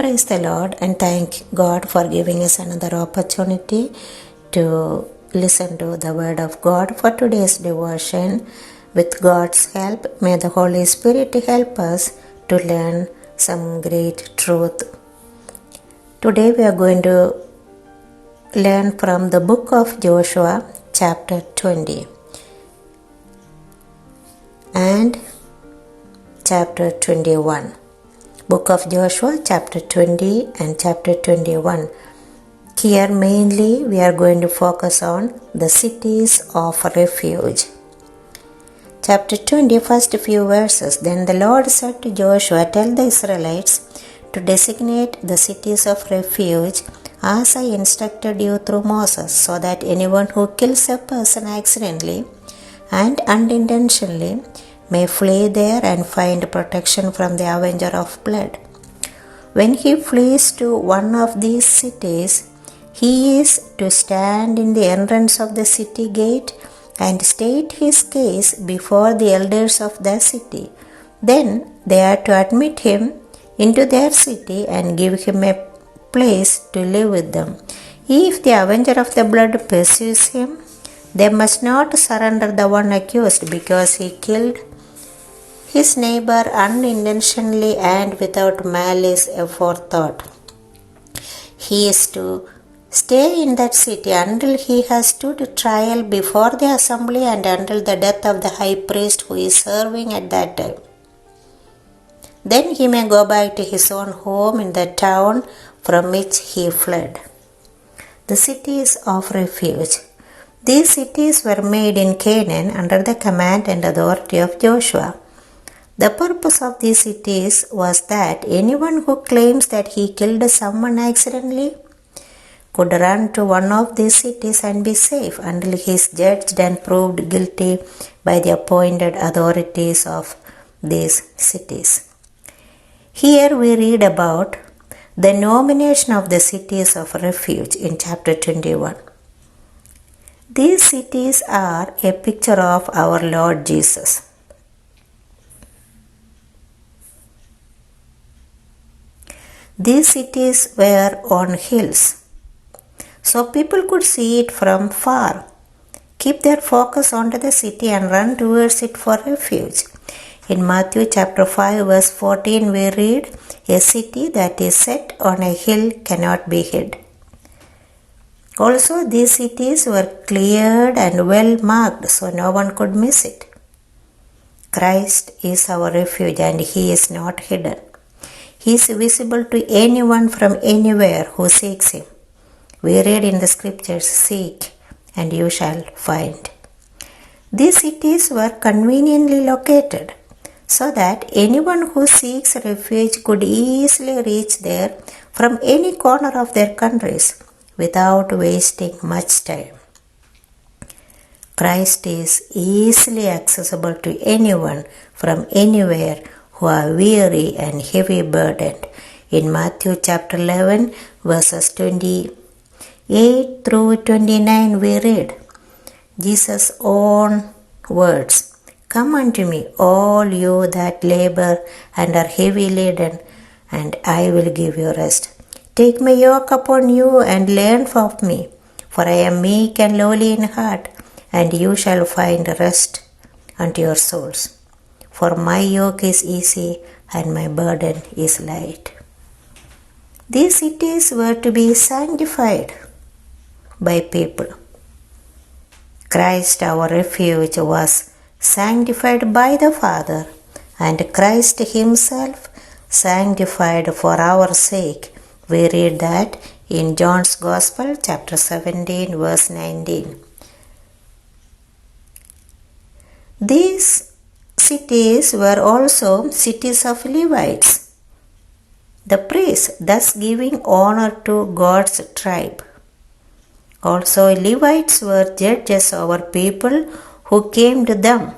Praise the Lord and thank God for giving us another opportunity to listen to the Word of God for today's devotion. With God's help, may the Holy Spirit help us to learn some great truth. Today we are going to learn from the book of Joshua, chapter 20 and chapter 21. Book of Joshua, chapter 20 and chapter 21. Here mainly we are going to focus on the cities of refuge. Chapter 20, first few verses. Then the Lord said to Joshua, tell the Israelites to designate the cities of refuge as I instructed you through Moses, so that anyone who kills a person accidentally and unintentionally may flee there and find protection from the avenger of blood. When he flees to one of these cities, he is to stand in the entrance of the city gate and state his case before the elders of the city. Then they are to admit him into their city and give him a place to live with them. If the avenger of the blood pursues him, they must not surrender the one accused because he killed his neighbor unintentionally and without malice aforethought. He is to stay in that city until he has stood trial before the assembly and until the death of the high priest who is serving at that time. Then he may go back to his own home in the town from which he fled. The cities of refuge. These cities were made in Canaan under the command and authority of Joshua. The purpose of these cities was that anyone who claims that he killed someone accidentally could run to one of these cities and be safe until he is judged and proved guilty by the appointed authorities of these cities. Here we read about the nomination of the cities of refuge in chapter 21. These cities are a picture of our Lord Jesus. These cities were on hills, so people could see it from far, keep their focus onto the city and run towards it for refuge. In Matthew chapter 5 verse 14 we read, a city that is set on a hill cannot be hid. Also these cities were cleared and well marked so no one could miss it. Christ is our refuge and he is not hidden. He is visible to anyone from anywhere who seeks him. We read in the scriptures, seek and you shall find. These cities were conveniently located so that anyone who seeks refuge could easily reach there from any corner of their countries without wasting much time. Christ is easily accessible to anyone from anywhere who are weary and heavy burdened. In Matthew chapter 11 verses 28 through 29 we read Jesus' own words, come unto me all you that labor and are heavy laden, and I will give you rest. Take my yoke upon you and learn of me, for I am meek and lowly in heart, and you shall find rest unto your souls. For my yoke is easy and my burden is light. These cities were to be sanctified by people. Christ, our refuge, was sanctified by the Father, and Christ himself sanctified for our sake. We read that in John's Gospel, chapter 17, verse 19. These cities were also cities of Levites, the priests, thus giving honor to God's tribe. Also, Levites were judges over people who came to them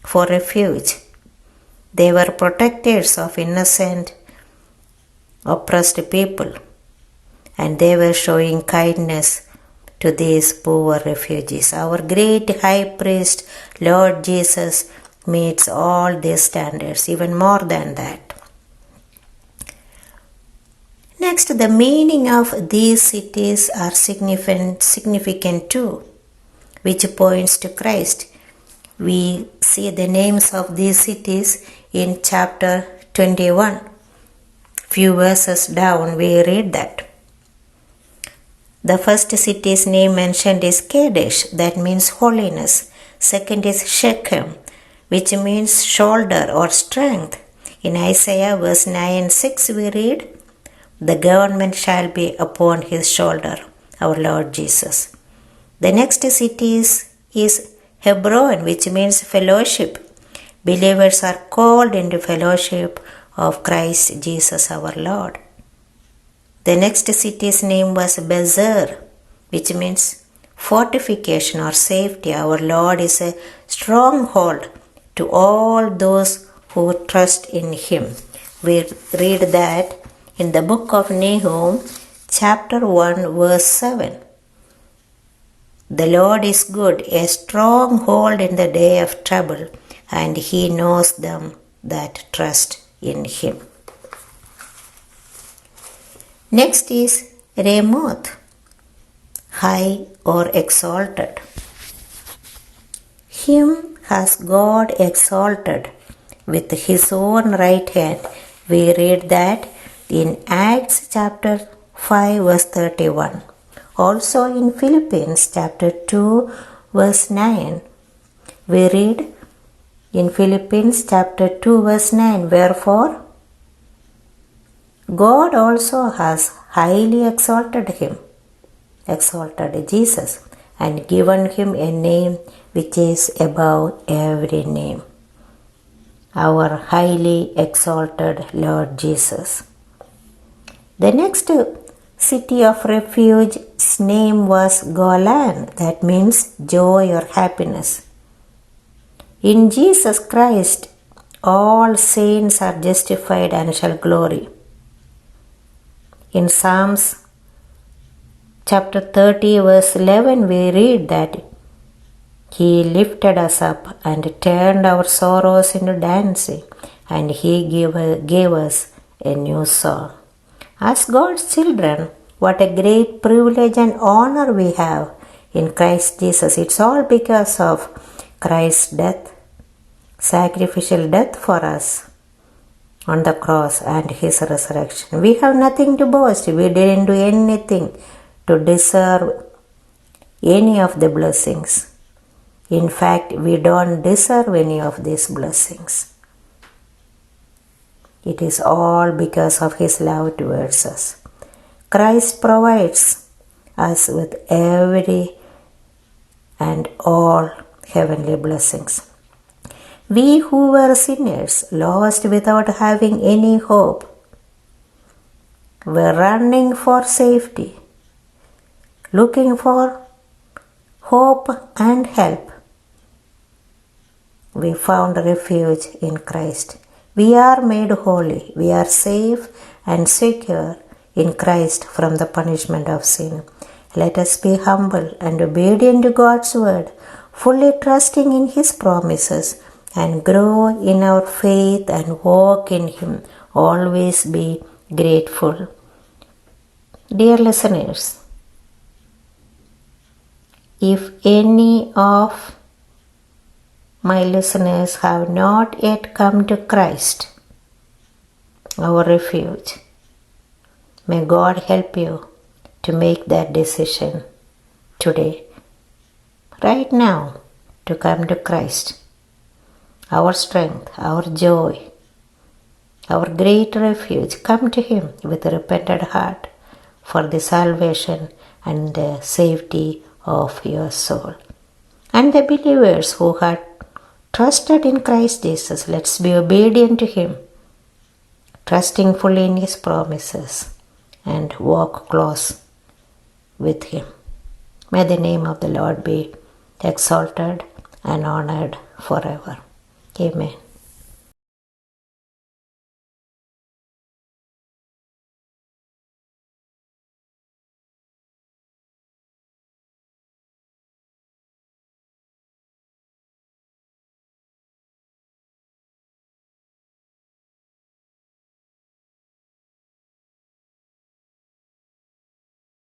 for refuge. They were protectors of innocent, oppressed people, and they were showing kindness to these poor refugees. Our great high priest, Lord Jesus, meets all these standards, even more than that. Next, the meaning of these cities are significant too, which points to Christ. We see the names of these cities in chapter 21. Few verses down, we read that. The first city's name mentioned is Kadesh, that means holiness. Second is Shechem, which means shoulder or strength. In Isaiah verse 9:6 we read, the government shall be upon his shoulder, our Lord Jesus. The next city is Hebron, which means fellowship. Believers are called into fellowship of Christ Jesus our Lord. The next city's name was Bezer, which means fortification or safety. Our Lord is a stronghold to all those who trust in Him. We read that in the book of Nahum, chapter 1, verse 7. The Lord is good, a stronghold in the day of trouble, and He knows them that trust in Him. Next is Ramoth, high or exalted. Him has God exalted with His own right hand. We read that in Acts chapter 5 verse 31. Also in Philippians chapter 2 verse 9. We read in Philippians chapter 2 verse 9, wherefore God also has highly exalted Jesus, and given him a name which is above every name. Our highly exalted Lord Jesus. The next city of refuge's name was Golan, that means joy or happiness. In Jesus Christ, all saints are justified and shall glory. In Psalms chapter 30 verse 11 we read that He lifted us up and turned our sorrows into dancing, and He gave us a new song. As God's children, what a great privilege and honor we have in Christ Jesus. It's all because of Christ's death, sacrificial death for us on the cross, and His resurrection. We have nothing to boast. We didn't do anything to deserve any of the blessings. In fact, we don't deserve any of these blessings. It is all because of His love towards us. Christ provides us with every and all heavenly blessings. We who were sinners, lost without having any hope, were running for safety, looking for hope and help. We found refuge in Christ. We are made holy. We are safe and secure in Christ from the punishment of sin. Let us be humble and obedient to God's word, fully trusting in His promises, and grow in our faith and walk in Him. Always be grateful. Dear listeners, if any of my listeners have not yet come to Christ, our refuge, may God help you to make that decision today, right now, to come to Christ, our strength, our joy, our great refuge. Come to Him with a repentant heart for the salvation and the safety of your soul. And the believers who had trusted in Christ Jesus, let's be obedient to Him, trusting fully in His promises, and walk close with Him. May the name of the Lord be exalted and honored forever. Amen.